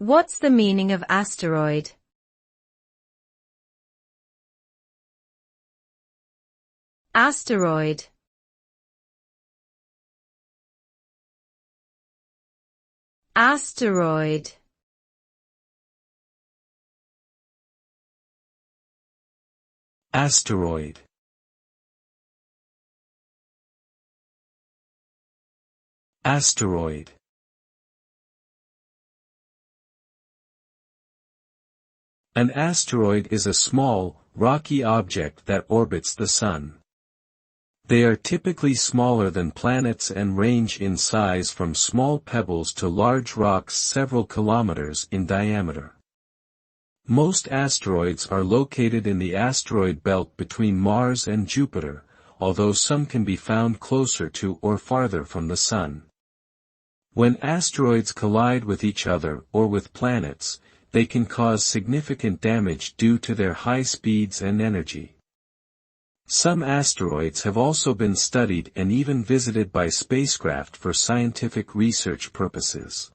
What's the meaning of asteroid? Asteroid. Asteroid. Asteroid. Asteroid. An asteroid is a small, rocky object that orbits the Sun. They are typically smaller than planets and range in size from small pebbles to large rocks several kilometers in diameter. Most asteroids are located in the asteroid belt between Mars and Jupiter, although some can be found closer to or farther from the Sun. When asteroids collide with each other or with planets, they can cause significant damage due to their high speeds and energy. Some asteroids have also been studied and even visited by spacecraft for scientific research purposes.